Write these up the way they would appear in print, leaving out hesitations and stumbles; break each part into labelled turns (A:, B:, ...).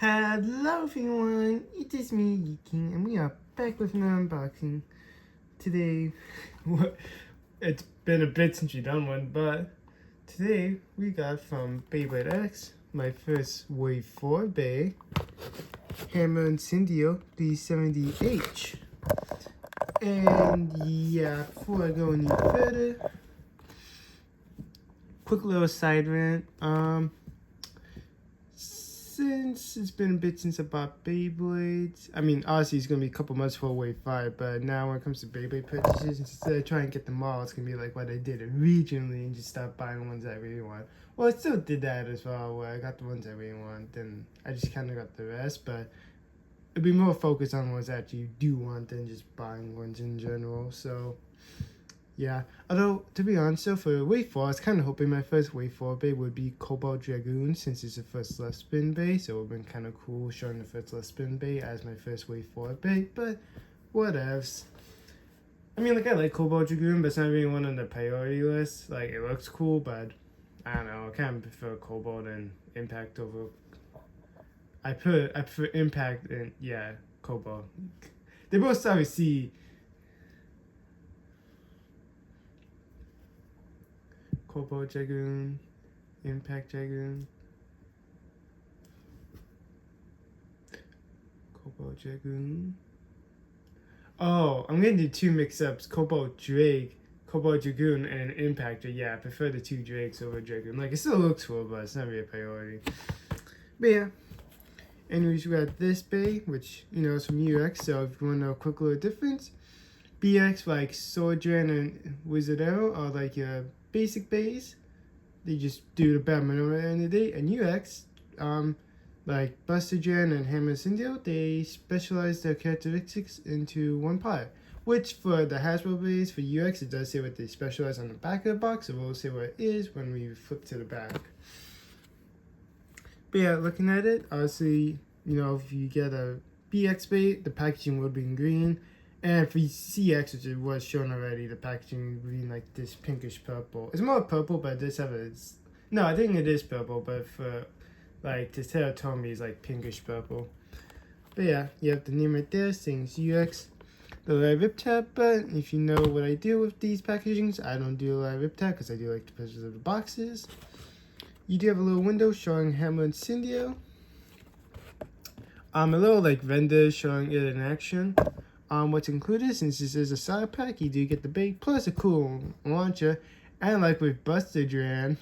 A: Hello everyone, it is me, Yeeking, and we are back with another unboxing. Today, it's been a bit since we've done one, but today we got from Beyblade X, my first Wave 4 Bay, Incendio 3-70H. And yeah, before I go any further, quick little side rant. Since it's been a bit since I bought Beyblades, I mean, obviously it's going to be a couple months for Wave 5, but now when it comes to Beyblade purchases, instead of trying to get them all, it's going to be like what I did originally and just start buying ones I really want. Well, I still did that as well, where I got the ones I really want, then I just kind of got the rest, but it'd be more focused on ones that you do want than just buying ones in general, so yeah. Although, to be honest, so for Wave 4, I was kind of hoping my first Wave 4 bay would be Cobalt Dragoon, since it's the first left spin bay, so it would have been kind of cool showing the first left spin bay as my first Wave 4 bay, but whatevs. I mean, like, I like Cobalt Dragoon, but it's not really one on the priority list. Like, it looks cool, but I don't know, I kind of prefer Cobalt and Impact over... I prefer Impact and, yeah, Cobalt. They both start with C. Cobalt Dragoon, Impact Dragoon, Cobalt Dragoon. Oh, I'm gonna do two mix-ups: Cobalt Drake, Cobalt Dragoon, and Impact. Yeah, I prefer the two Drakes over Dragoon. Like, it still looks cool, but it's not really a priority. But yeah. Anyways, we got this bay, which, you know, is from UX, so if you want to know a quick little difference, BX, like Sword Dran and Wizard Arrow, are like your basic bays. They just do the bare minimum at the end of the day. And UX, like Buster Dran and Hammer Incendio, they specialize their characteristics into one part. Which for the Hasbro bays, for UX, it does say what they specialize on the back of the box, so we'll say what it is when we flip to the back. But yeah, looking at it, obviously, you know, if you get a BX bay, the packaging will be in green. And for CX, which it was shown already, the packaging green, like this pinkish purple. It's more purple, but this have a... No, I think it is purple, but for, like, the Teratomi is like pinkish purple. But yeah, you have the name right there, saying UX. The live rip tab, but if you know what I do with these packagings, I don't do a live rip tab because I do like the pictures of the boxes. You do have a little window showing Hammer Incendio. A little, like, render showing it in action. What's included, since this is a side pack, you do get the big plus a cool launcher, and like with Buster Dran,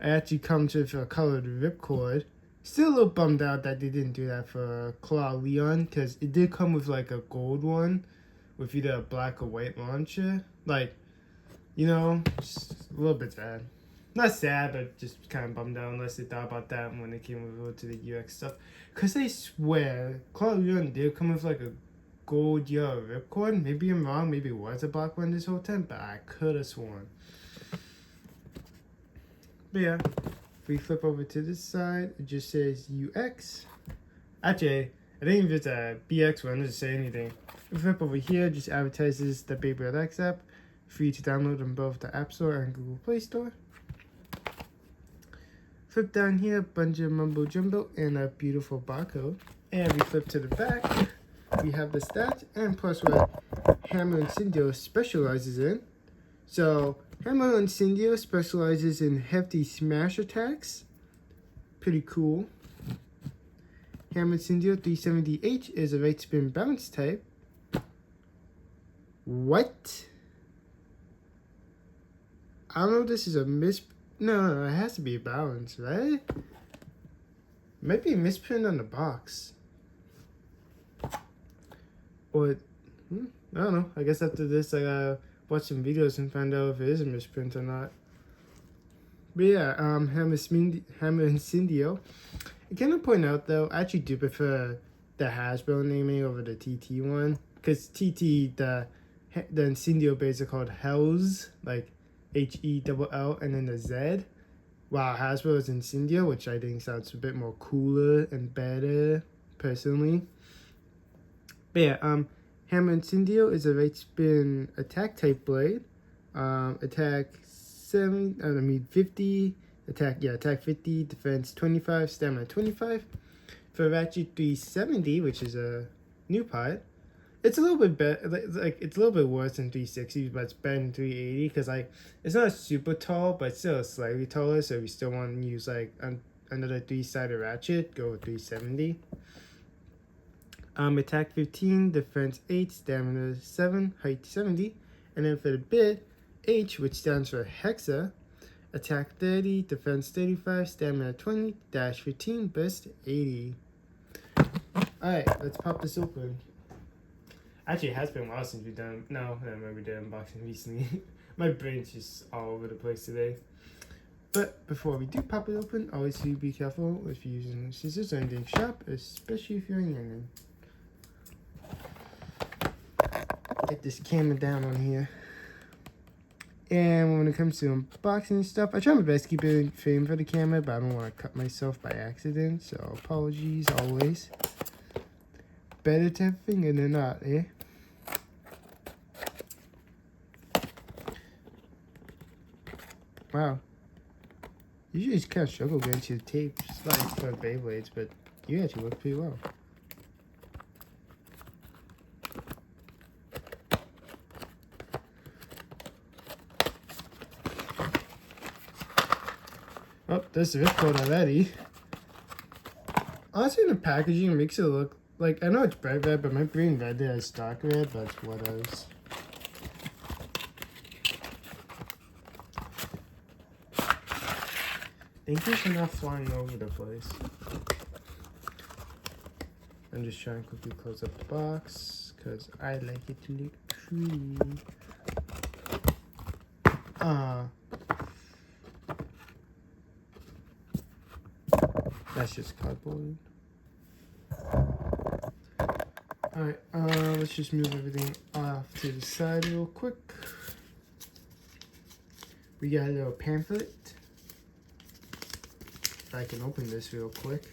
A: it actually comes with a colored ripcord. Still a little bummed out that they didn't do that for Claw Leon, because it did come with like a gold one with either a black or white launcher. Like, you know, just a little bit sad. Not sad, but just kind of bummed out, unless they thought about that when they came over to the UX stuff. Because they swear Claw Leon did come with like a gold yellow ripcord. Maybe I'm wrong, maybe it was a black one this whole time, but I could have sworn. But yeah, if we flip over to this side, it just says UX. Actually, I think if it's a BX one, it doesn't say anything. If we flip over here, it just advertises the Beyblade X app, free to download on both the App Store and Google Play Store. Flip down here, a bunch of mumbo jumbo and a beautiful barcode. And we flip to the back. We have the stats and plus what Hammer Incendio specializes in. So Hammer Incendio specializes in hefty smash attacks. Pretty cool. Hammer Incendio 370H is a right spin bounce type. What? I don't know if this is a No, it has to be a balance, right? Might be a misprint on the box. Or, I don't know. I guess after this, I gotta watch some videos and find out if it is a misprint or not. But yeah, Hammer Incendio. I cannot point out, though, I actually do prefer the Hasbro naming over the TT one. Because TT, the Incendio base are called Hells, like H-E-L-L, and then the Z. Wow, Hasbro is Incendio, which I think sounds a bit more cooler and better, personally. But yeah, Hammer Incendio is a right spin attack type blade. Attack 50, attack 50, defense 25, stamina 25. for Ratchet 370, which is a new part. It's a little bit better, like it's a little bit worse than 360, but it's better than 380 because like it's not super tall, but still slightly taller. So if you still want to use like another 3-sided ratchet, go with 370. Attack 15, defense 8, stamina 7, height 70, and then for the bit H, which stands for Hexa, attack 30, defense 35, stamina 20, dash 15, burst 80. Alright, let's pop this open. Actually, it has been a while since we've done. No, I remember we did unboxing recently. My brain's just all over the place today. But before we do pop it open, always be careful if you're using scissors or anything sharp, especially if you're a youngin'. Get this camera down on here. And when it comes to unboxing stuff, I try my best to keep it in frame for the camera, but I don't want to cut myself by accident, so apologies always. Better to have a finger than not, eh? Wow. Usually just kind of struggle getting to the tape, just like for Beyblades, but you actually work pretty well. Oh, there's the ripcord already. Honestly, the packaging makes it look like, I know it's bright red, but my brain read it as dark red, but it's what else. Thank you for not flying over the place. I'm just trying to quickly close up the box, because I like it to look pretty. That's just cardboard. Alright, let's just move everything off to the side real quick. We got a little pamphlet. If I can open this real quick.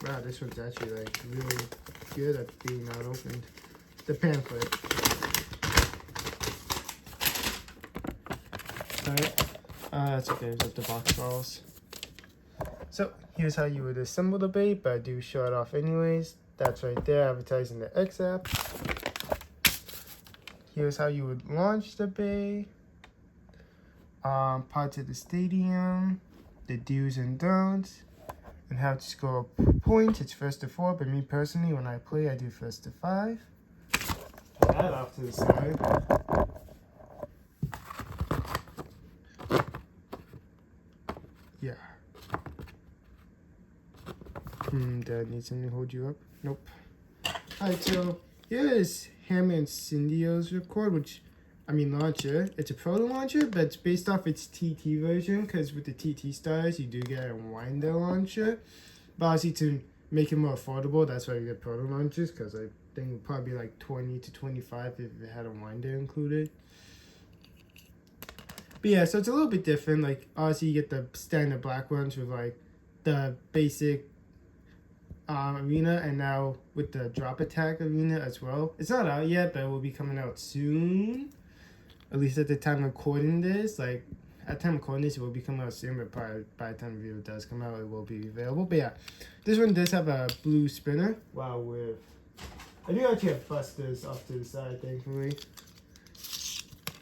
A: Wow, this one's actually like really good at being not opened. The pamphlet. Alright. That's okay, there's the box balls. So here's how you would assemble the Bey, but I do show it off anyways. That's right there, advertising the X app. Here's how you would launch the Bey. Parts of the stadium, the do's and don'ts, and how to score points. It's 1st to 4, but me personally, when I play, I do 1st to 5. Put that off to the side. Yeah. Do I need something to hold you up? Nope. Alright, so here is Hammer Incendio's record, launcher. It's a proto launcher, but it's based off its TT version, because with the TT stars, you do get a winder launcher. But obviously, to make it more affordable, that's why you get proto launchers, because I think it would probably be like 20 to 25 if it had a winder included. But yeah, so it's a little bit different. Like, obviously, you get the standard black ones with like the basic arena, and now with the drop attack arena as well. It's not out yet, but it will be coming out soon. At least at the time of recording this, like at the time of recording this, it will be coming out soon, but probably by the time the video does come out, it will be available. But yeah, this one does have a blue spinner. Wow, I do actually have Busters off to the side, thankfully.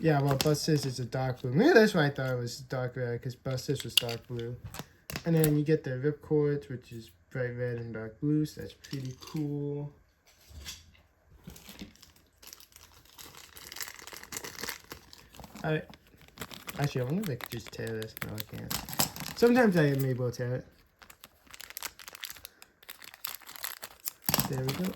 A: Yeah, well, Busters is a dark blue. Maybe that's why I thought it was dark red, because Busters was dark blue. And then you get the ripcord, which is bright red and dark blue, so that's pretty cool. Alright. Actually, I wonder if I could just tear this. No, I can't. Sometimes I am able to tear it. There we go.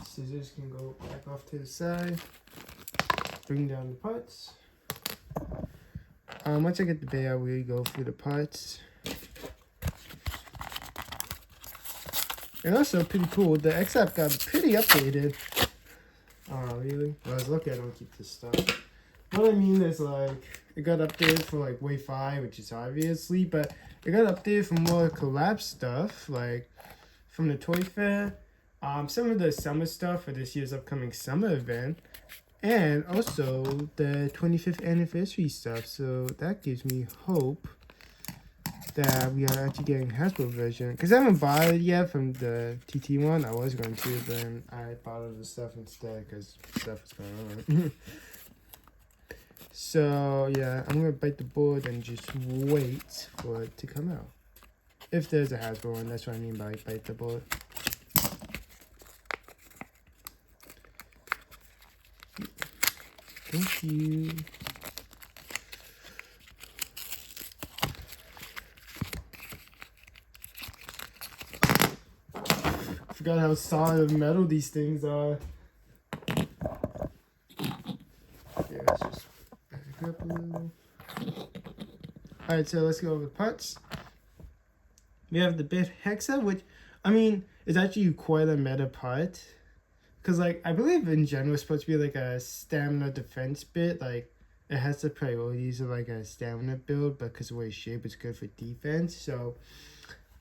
A: Scissors can go back off to the side. Bring down the parts. Once I get the Bey out, we go through the parts. And also, pretty cool, the X app got pretty updated. Oh, really? Well, I was lucky I don't keep this stuff. What I mean is, like, It got updated for like Wave 5, which is obviously, but it got updated for more collab stuff, like from the Toy Fair, some of the summer stuff for this year's upcoming summer event, and also the 25th anniversary stuff. So that gives me hope that we are actually getting Hasbro version, because I haven't bought it yet from the TT one. I was going to, but then I bought all the stuff instead because stuff was going on. So yeah, I'm gonna bite the bullet and just wait for it to come out. If there's a Hasbro one, that's what I mean by bite the bullet. Thank you. Forgot how solid of metal these things are. Okay, let's just back it up a little. Alright, so let's go over parts. We have the bit Hexa, which, I mean, is actually quite a meta part. Because, like, I believe in general it's supposed to be like a stamina defense bit. Like, it has the priorities of like a stamina build, but because of the way it's shaped, it's good for defense. So,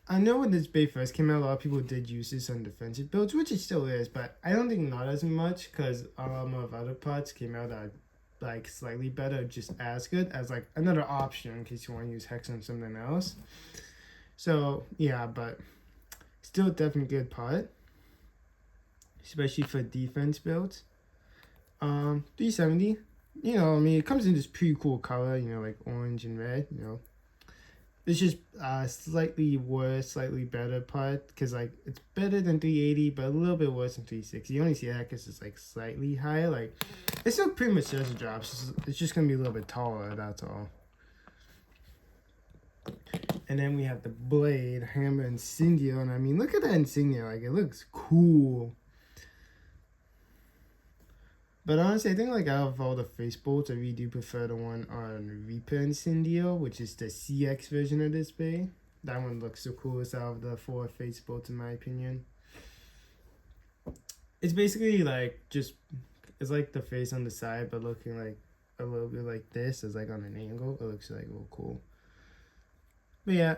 A: I know when this bait first came out, a lot of people did use this on defensive builds, which it still is, but I don't think not as much, because a lot of other parts came out that are like slightly better, just as good as like another option in case you want to use Hex on something else. So yeah, but still definitely good part, especially for defense builds. 370, you know, I mean, it comes in this pretty cool color, you know, like orange and red, you know. It's just slightly worse, slightly better part, because like it's better than 380, but a little bit worse than 360. You only see that because it's like slightly higher. Like it still pretty much does the job. It's just gonna be a little bit taller. That's all. And then we have the blade, hammer, Incendio, and I mean, look at that Incendio. Like it looks cool. But honestly, I think like out of all the face bolts, I really do prefer the one on Reaper Incendio, which is the CX version of this bay. That one looks the coolest out of the 4 face bolts in my opinion. It's basically like just, it's like the face on the side, but looking like a little bit like this. It's like on an angle. It looks like real cool. But yeah,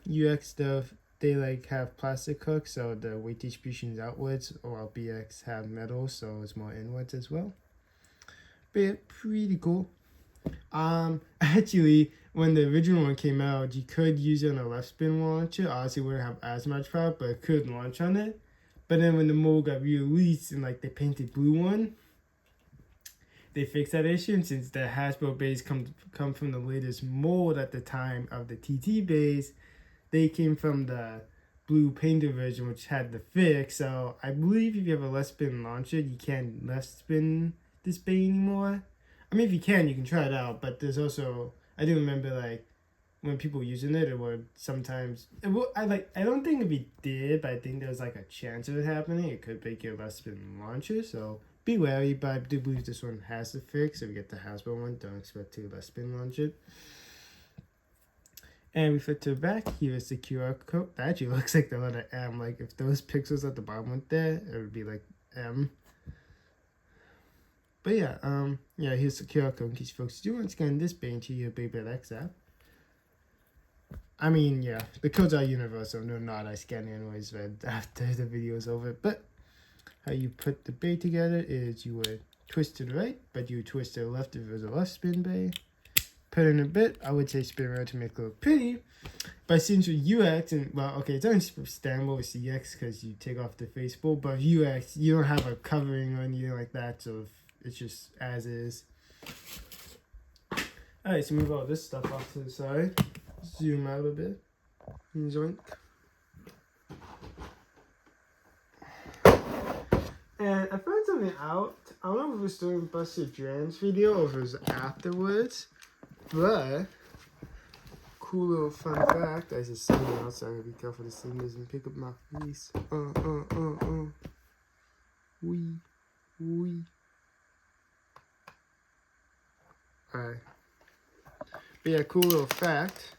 A: UX stuff, they like have plastic hooks, so the weight distribution is outwards, while BX have metal, so it's more inwards as well. But yeah, pretty cool. Actually, when the original one came out, you could use it on a left spin launcher. Obviously, it wouldn't have as much power, but it could launch on it. But then when the mold got released and like the painted blue one, they fixed that issue, and since the Hasbro bays come from the latest mold at the time of the TT bays, they came from the blue painted version, which had the fix. So I believe if you have a left spin launcher, you can't left spin this bay anymore. I mean, if you can try it out. But there's also, I do remember like when people using it would sometimes, I don't think if it did, but I think there's like a chance of it happening. It could break your left spin launcher, so be wary. But I do believe this one has the fix. If you get the Hasbro one, don't expect to left spin launch it. And we flip to the back. Here is the QR code. That actually looks like the letter M. Like if those pixels at the bottom went there, it would be like M. But yeah, yeah, here's the QR code in case folks do want to scan this bay into your Beyblade X app. I mean, yeah, the codes are universal. No, not I scan anyways after the video is over. But how you put the bay together is you would twist to the right, but you would twist to the left if it was a left spin bay. Put in a bit, I would say spin around to make it look pretty. But since with UX, and well, okay, it's understandable with CX because you take off the face bolt, but UX, you don't have a covering or anything like that, so it's just as is. Alright, so move all this stuff off to the side. Zoom out a bit. Zoink. And I found something out. I don't know if it was during Busted Dran's video or if it was afterwards. But, cool little fun fact. There's a sun out, so I gotta be careful the sun doesn't pick up my face. Wee. Alright. But yeah, cool little fact.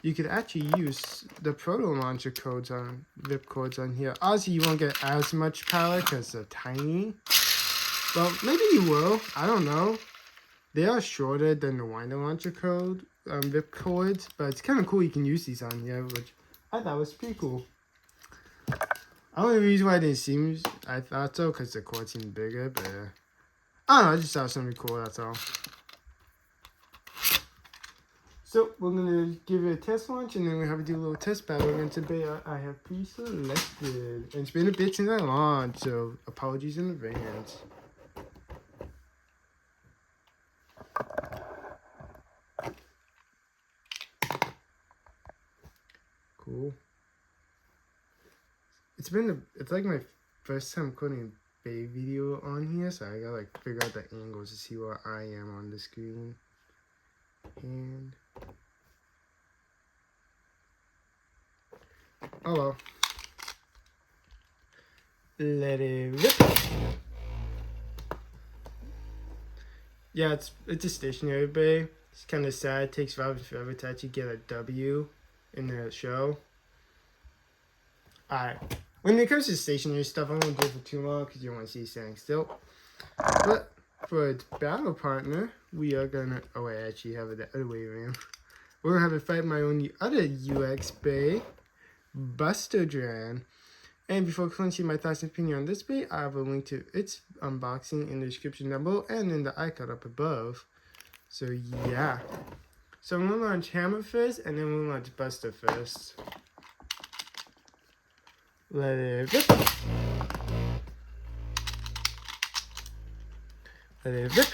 A: You could actually use the Proto Launcher codes on VIP codes on here. Obviously, you won't get as much power because they're tiny. Well, maybe you will. I don't know. They are shorter than the winder launcher code, whip cords, but it's kind of cool you can use these on here, which I thought was pretty cool. The only reason why I didn't seem, I thought so, because the cord seemed bigger, but I don't know, I just thought it was something cool, that's all. So, we're going to give it a test launch, and then we'll have to do a little test battle against the Bay I have pre-selected. And it's been a bit since I launched, so apologies in advance. Cool. It's like my first time putting a Bay video on here, so I gotta like figure out the angles to see where I am on the screen. And oh well. Let it rip. Yeah, it's a stationary Bay. It's kind of sad. It takes forever to actually get a W in the show. Alright. When it comes to stationary stuff, I won't go for too long because you don't want to see standing still. But for a battle partner, we are gonna. Oh wait, I actually have it the other way around. We're gonna have a fight my own other UX Bay, Buster Dran. And before clinching my thoughts and opinion on this Bay, I have a link to its unboxing in the description down below and in the icon up above. So yeah. So I'm gonna launch Hammer first, and then we'll launch Buster first. Let it rip. Let it rip.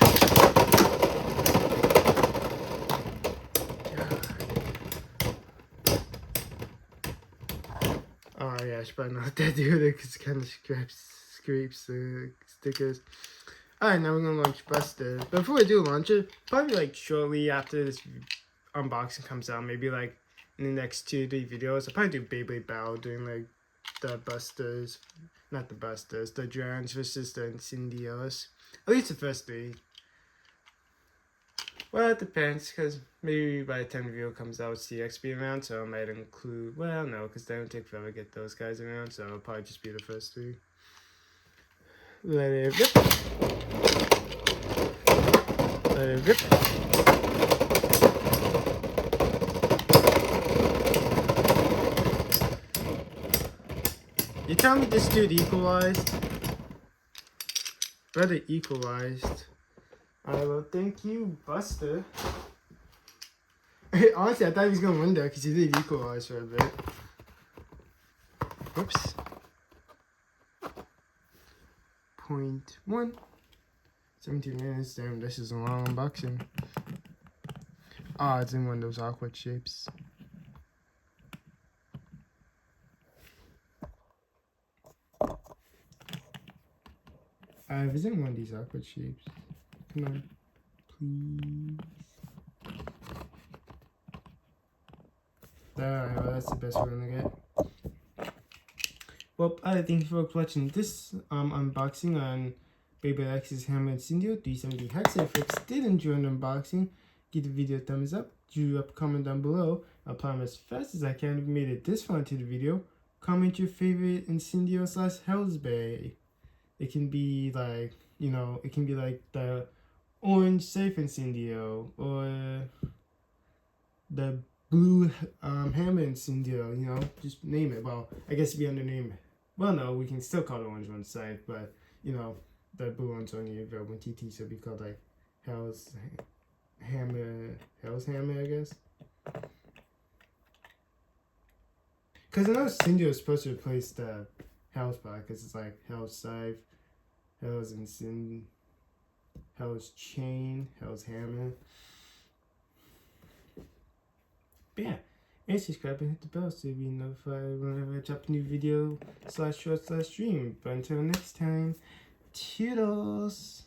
A: Oh yeah, I should probably not let that do it because it kind of scrapes the stickers. Alright, now we're gonna launch Buster. But before we do launch it, probably like shortly after this unboxing comes out, maybe like in the next 2 or 3 videos, I'll probably do Beyblade Battle, doing like the Busters, not the Busters, the Drans versus the Incendios. At least the first 3. Well, it depends, because maybe by the time the video comes out, CX be around, so I might include, well, no, because they don't take forever to get those guys around, so it'll probably just be the first 3. Let it rip. Let it rip. You tell me this dude equalized? Brother equalized. Alright, well, thank you, Buster. Honestly, I thought he was going to win there because he did equalize for a bit. Whoops. 0.1. 17 minutes. Damn, this is a long unboxing. Ah, it's in one of those awkward shapes. If it's in one of these awkward shapes. Come on, please. Alright, well, that's the best we're gonna get. Well, thank you for watching this unboxing on Beyblade X's Hammer Incendio 3-70H. If you did enjoy the unboxing, give the video a thumbs up, drop a comment down below. I'll plan as fast as I can if you made it this far into the video. Comment your favorite Incendio / Hell's Bay. It can be like, you know, it can be like the orange safe Incendio or the blue Hammer Incendio, you know, just name it. Well, I guess it'd be under name. Well, no, we can still call the orange one safe, but, you know, the blue one's only available in TT, so it'd be called like Hell's Hammer, I guess. Because I know Incendio is supposed to replace the Hell's Bar, because it's like Hell's Safe, Hell's Incend, Hell's Chain, Hell's Hammer. But yeah, and subscribe and hit the bell so you'll be notified whenever I drop a new video /short/stream. But until next time, toodles!